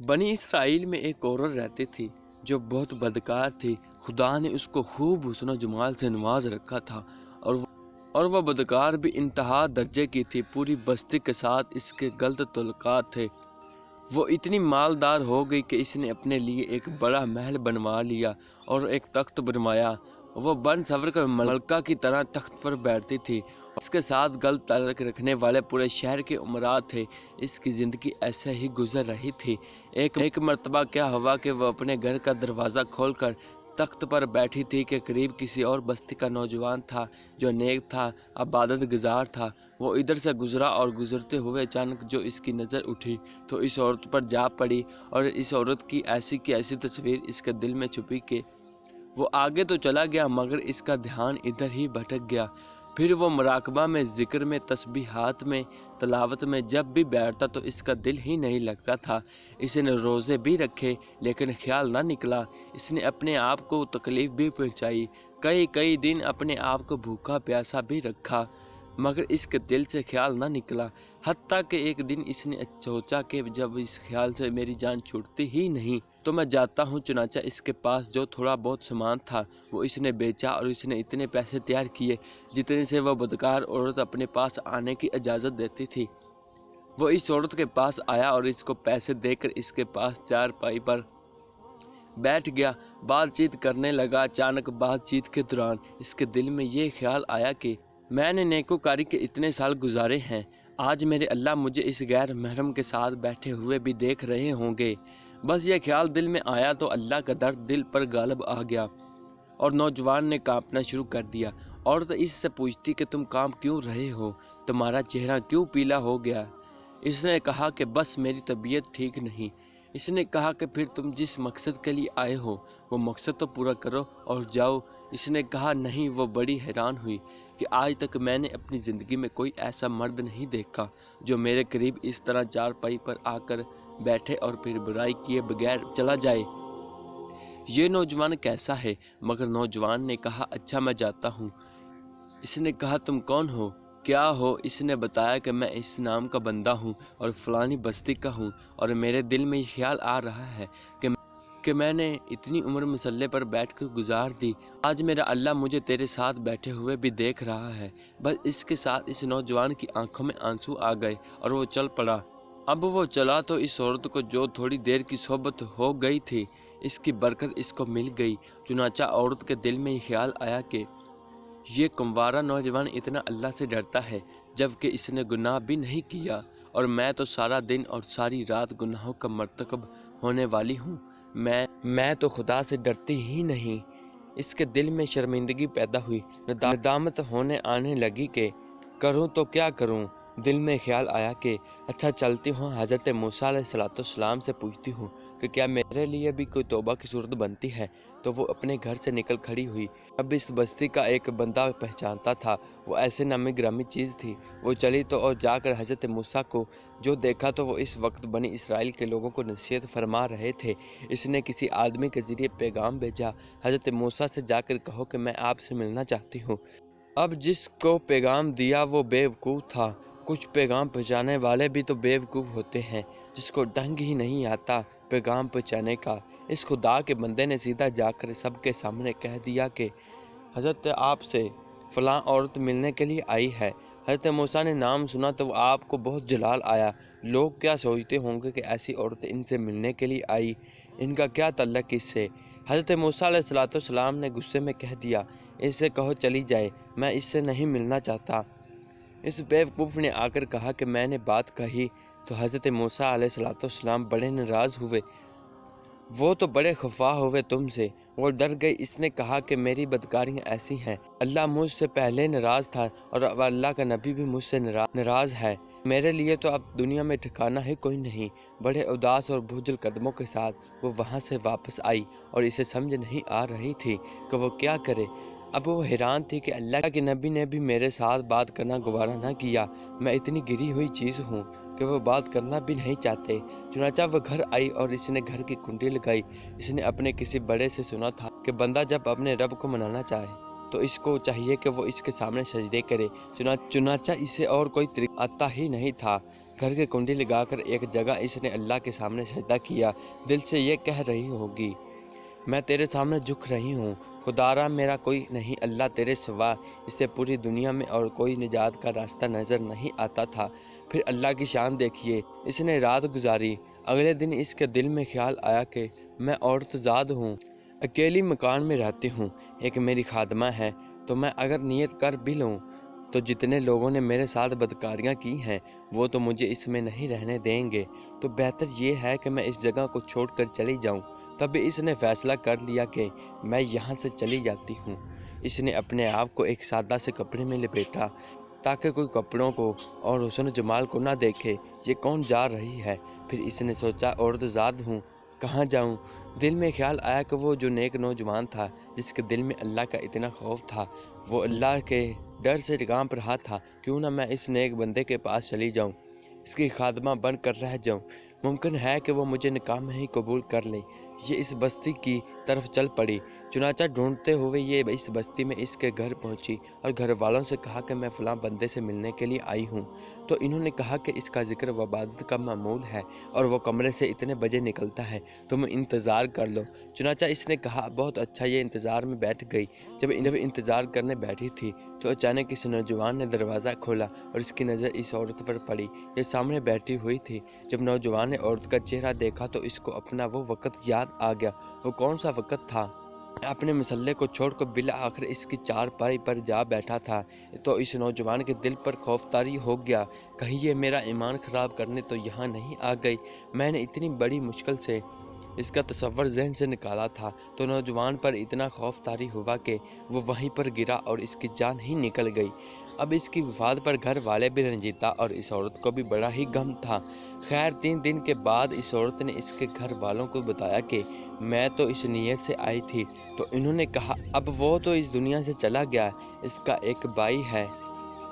بنی اسرائیل میں ایک عورت رہتی تھی جو بہت بدکار تھی۔ خدا نے اس کو خوب حسن و جمال سے نواز رکھا تھا اور وہ بدکار بھی انتہا درجے کی تھی۔ پوری بستی کے ساتھ اس کے غلط تعلقات تھے۔ وہ اتنی مالدار ہو گئی کہ اس نے اپنے لیے ایک بڑا محل بنوا لیا اور ایک تخت بنوایا۔ وہ بن سور کر ملکہ کی طرح تخت پر بیٹھتی تھی۔ اس کے ساتھ غلط تعلق رکھنے والے پورے شہر کے امراء تھے۔ اس کی زندگی ایسے ہی گزر رہی تھی۔ ایک مرتبہ کیا ہوا کہ وہ اپنے گھر کا دروازہ کھول کر تخت پر بیٹھی تھی کہ قریب کسی اور بستی کا نوجوان تھا جو نیک تھا، عبادت گزار تھا۔ وہ ادھر سے گزرا اور گزرتے ہوئے اچانک جو اس کی نظر اٹھی تو اس عورت پر جا پڑی، اور اس عورت کی ایسی کی ایسی تصویر اس کے دل میں چھپی کہ وہ آگے تو چلا گیا مگر اس کا دھیان ادھر ہی بھٹک گیا۔ پھر وہ مراقبہ میں، ذکر میں، تسبیحات میں، تلاوت میں جب بھی بیٹھتا تو اس کا دل ہی نہیں لگتا تھا۔ اس نے روزے بھی رکھے لیکن خیال نہ نکلا۔ اس نے اپنے آپ کو تکلیف بھی پہنچائی، کئی دن اپنے آپ کو بھوکا پیاسا بھی رکھا مگر اس کے دل سے خیال نہ نکلا۔ حتیٰ کہ ایک دن اس نے سوچا کہ جب اس خیال سے میری جان چھوٹتی ہی نہیں تو میں جاتا ہوں۔ چنانچہ اس کے پاس جو تھوڑا بہت سامان تھا وہ اس نے بیچا اور اس نے اتنے پیسے تیار کیے جتنے سے وہ بدکار عورت اپنے پاس آنے کی اجازت دیتی تھی۔ وہ اس عورت کے پاس آیا اور اس کو پیسے دے کر اس کے پاس چارپائی پر بیٹھ گیا، بات چیت کرنے لگا۔ اچانک بات چیت کے دوران اس کے دل میں یہ خیال آیا کہ میں نے نیکوکاری کے اتنے سال گزارے ہیں، آج میرے اللہ مجھے اس غیر محرم کے ساتھ بیٹھے ہوئے بھی دیکھ رہے ہوں گے۔ بس یہ خیال دل میں آیا تو اللہ کا درد دل پر غالب آ گیا اور نوجوان نے کانپنا شروع کر دیا۔ عورت اس سے پوچھتی کہ تم کانپ کیوں رہے ہو، تمہارا چہرہ کیوں پیلا ہو گیا؟ اس نے کہا کہ بس میری طبیعت ٹھیک نہیں۔ اس نے کہا کہ پھر تم جس مقصد کے لیے آئے ہو وہ مقصد تو پورا کرو اور جاؤ۔ اس نے کہا نہیں۔ وہ بڑی حیران ہوئی کہ آج تک میں نے اپنی زندگی میں کوئی ایسا مرد نہیں دیکھا جو میرے قریب اس طرح چارپائی پر آ کر بیٹھے اور پھر برائی کیے بغیر چلا جائے۔ یہ نوجوان کیسا ہے؟ مگر نوجوان نے کہا اچھا میں جاتا ہوں۔ اس نے کہا تم کون ہو، کیا ہو؟ اس نے بتایا کہ میں اس نام کا بندہ ہوں اور فلانی بستی کا ہوں، اور میرے دل میں یہ خیال آ رہا ہے کہ میں نے اتنی عمر مسلح پر بیٹھ کر گزار دی، آج میرا اللہ مجھے تیرے ساتھ بیٹھے ہوئے بھی دیکھ رہا ہے۔ بس اس کے ساتھ اس نوجوان کی آنکھوں میں آنسو آ گئے اور وہ چل پڑا۔ اب وہ چلا تو اس عورت کو جو تھوڑی دیر کی صحبت ہو گئی تھی اس کی برکت اس کو مل گئی۔ چنانچہ عورت کے دل میں یہ خیال آیا کہ یہ کنوارا نوجوان اتنا اللہ سے ڈرتا ہے جبکہ اس نے گناہ بھی نہیں کیا، اور میں تو سارا دن اور ساری رات گناہوں کا مرتکب ہونے والی ہوں، میں تو خدا سے ڈرتی ہی نہیں۔ اس کے دل میں شرمندگی پیدا ہوئی، ندامت ہونے آنے لگی کہ کروں تو کیا کروں۔ دل میں خیال آیا کہ اچھا چلتی ہوں حضرت موسیٰ علیہ السلام سے پوچھتی ہوں کہ کیا میرے لیے بھی کوئی توبہ کی صورت بنتی ہے۔ تو وہ اپنے گھر سے نکل کھڑی ہوئی۔ اب اس بستی کا ایک بندہ پہچانتا تھا، وہ ایسے نامی گرامی چیز تھی۔ وہ چلی تو اور جا کر حضرت موسیٰ کو جو دیکھا تو وہ اس وقت بنی اسرائیل کے لوگوں کو نصیحت فرما رہے تھے۔ اس نے کسی آدمی کے ذریعے پیغام بھیجا، حضرت موسیٰ سے جا کر کہو کہ میں آپ سے ملنا چاہتی ہوں۔ اب جس کو پیغام دیا وہ بے وقوف تھا۔ کچھ پیغام پہنچانے والے بھی تو بے وقوف ہوتے ہیں جس کو ڈھنگ ہی نہیں آتا پیغام پہنچانے کا۔ اس خدا کے بندے نے سیدھا جا کر سب کے سامنے کہہ دیا کہ حضرت آپ سے فلاں عورت ملنے کے لیے آئی ہے۔ حضرت موسیٰ نے نام سنا تو آپ کو بہت جلال آیا۔ لوگ کیا سوچتے ہوں گے کہ ایسی عورت ان سے ملنے کے لیے آئی، ان کا کیا تعلق اس سے؟ حضرت موسیٰ علیہ السلام نے غصے میں کہہ دیا اس سے کہو چلی جائے، میں اس سے نہیں ملنا چاہتا۔ اس بیوقوف نے آ کر کہا کہ میں نے بات کہی تو حضرت موسیٰ علیہ السلام بڑے ناراض ہوئے، وہ تو بڑے خفا ہوئے تم سے، وہ ڈر گئی۔ اس نے کہا کہ میری بدکاریاں ایسی ہیں، اللہ مجھ سے پہلے ناراض تھا اور اب اللہ کا نبی بھی مجھ سے ناراض ہے، میرے لیے تو اب دنیا میں ٹھکانہ ہی کوئی نہیں۔ بڑے اداس اور بوجھل قدموں کے ساتھ وہ وہاں سے واپس آئی اور اسے سمجھ نہیں آ رہی تھی کہ وہ کیا کرے۔ اب وہ حیران تھی کہ اللہ کے نبی نے بھی میرے ساتھ بات کرنا گوارا نہ کیا، میں اتنی گری ہوئی چیز ہوں کہ وہ بات کرنا بھی نہیں چاہتے۔ چنانچہ وہ گھر آئی اور اس نے گھر کی کنڈی لگائی۔ اس نے اپنے کسی بڑے سے سنا تھا کہ بندہ جب اپنے رب کو منانا چاہے تو اس کو چاہیے کہ وہ اس کے سامنے سجدے کرے۔ چنانچہ اسے اور کوئی طریقہ آتا ہی نہیں تھا گھر کی کنڈی لگا کر ایک جگہ اس نے اللہ کے سامنے سجدہ کیا، دل سے یہ کہہ رہی ہوگی، میں تیرے سامنے جھک رہی ہوں، خدارا میرا کوئی نہیں اللہ تیرے سوا، اسے پوری دنیا میں اور کوئی نجات کا راستہ نظر نہیں آتا تھا۔ پھر اللہ کی شان دیکھیے، اس نے رات گزاری۔ اگلے دن اس کے دل میں خیال آیا کہ میں عورت زاد ہوں، اکیلی مکان میں رہتی ہوں، ایک میری خادمہ ہے، تو میں اگر نیت کر بھی لوں تو جتنے لوگوں نے میرے ساتھ بدکاریاں کی ہیں وہ تو مجھے اس میں نہیں رہنے دیں گے، تو بہتر یہ ہے کہ میں اس جگہ کو چھوڑ کر چلی جاؤں۔ تب اس نے فیصلہ کر لیا کہ میں یہاں سے چلی جاتی ہوں۔ اس نے اپنے آپ کو ایک سادہ سے کپڑے میں لپیٹا تاکہ کوئی کپڑوں کو اور حسن و جمال کو نہ دیکھے، یہ کون جا رہی ہے۔ پھر اس نے سوچا عورت زاد ہوں، کہاں جاؤں؟ دل میں خیال آیا کہ وہ جو نیک نوجوان تھا جس کے دل میں اللہ کا اتنا خوف تھا، وہ اللہ کے ڈر سے کانپ رہا تھا، کیوں نہ میں اس نیک بندے کے پاس چلی جاؤں، اس کی خادمہ بن کر رہ جاؤں، ممکن ہے کہ وہ مجھے نکاح میں ہی قبول کر لے۔ یہ اس بستی کی طرف چل پڑی، چنانچہ ڈھونڈتے ہوئے یہ اس بستی میں اس کے گھر پہنچی اور گھر والوں سے کہا کہ میں فلاں بندے سے ملنے کے لیے آئی ہوں، تو انہوں نے کہا کہ اس کا ذکر و عبادت کا معمول ہے اور وہ کمرے سے اتنے بجے نکلتا ہے، تم انتظار کر لو۔ چنانچہ اس نے کہا بہت اچھا، یہ انتظار میں بیٹھ گئی۔ جب انتظار کرنے بیٹھی تھی تو اچانک اس نوجوان نے دروازہ کھولا اور اس کی نظر اس عورت پر پڑی، یہ سامنے بیٹھی ہوئی تھی۔ جب نوجوان نے عورت کا چہرہ دیکھا تو اس کو اپنا وہ وقت یاد آ گیا۔ وہ کون سا وقت تھا؟ اپنے مسلح کو چھوڑ کر بالآخر اس کی چارپائی پر جا بیٹھا تھا، تو اس نوجوان کے دل پر خوف طاری ہو گیا، کہیں یہ میرا ایمان خراب کرنے تو یہاں نہیں آ گئی۔ میں نے اتنی بڑی مشکل سے اس کا تصور ذہن سے نکالا تھا، تو نوجوان پر اتنا خوف طاری ہوا کہ وہ وہیں پر گرا اور اس کی جان ہی نکل گئی۔ اب اس کی وفات پر گھر والے بھی رنجیدہ اور اس عورت کو بھی بڑا ہی غم تھا۔ خیر 3 دن کے بعد اس عورت نے اس کے گھر والوں کو بتایا کہ میں تو اس نیت سے آئی تھی، تو انہوں نے کہا اب وہ تو اس دنیا سے چلا گیا، اس کا ایک بھائی ہے،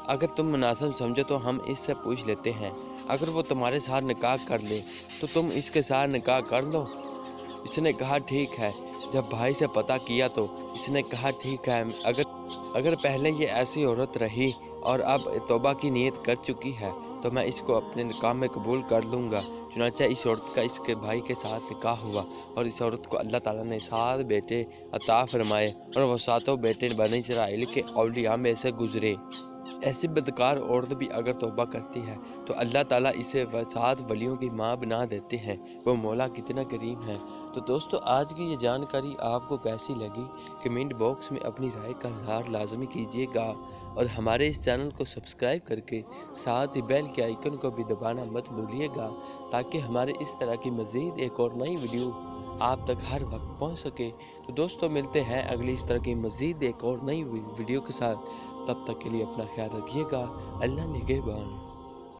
اگر تم مناسب سمجھو تو ہم اس سے پوچھ لیتے ہیں، اگر وہ تمہارے ساتھ نکاح کر لے تو تم اس کے ساتھ نکاح کر لو۔ اس نے کہا ٹھیک ہے۔ جب بھائی سے پتہ کیا تو اس نے کہا ٹھیک ہے، اگر پہلے یہ ایسی عورت رہی اور اب توبہ کی نیت کر چکی ہے تو میں اس کو اپنے نکاح میں قبول کر لوں گا۔ چنانچہ اس عورت کا اس کے بھائی کے ساتھ نکاح ہوا اور اس عورت کو اللہ تعالیٰ نے 7 بیٹے عطا فرمائے اور وہ 7 بیٹے بنی اسرائیل کے اولیاء میں سے گزرے۔ ایسی بدکار عورت بھی اگر توبہ کرتی ہے تو اللہ تعالیٰ اسے 7 ولیوں کی ماں بنا دیتے ہیں۔ وہ مولا کتنا کریم ہے۔ تو دوستو آج کی یہ جانکاری آپ کو کیسی لگی؟ کمنٹ باکس میں اپنی رائے کا اظہار لازمی کیجیے گا اور ہمارے اس چینل کو سبسکرائب کر کے ساتھ ہی بیل کے آئیکن کو بھی دبانا مت بھولیے گا، تاکہ ہمارے اس طرح کی مزید ایک اور نئی ویڈیو آپ تک ہر وقت پہنچ سکے۔ تو دوستو ملتے ہیں اگلی اس طرح کی مزید ایک اور نئی ویڈیو کے ساتھ، تب تک کے لیے اپنا خیال رکھیے گا۔ اللہ نگہبان۔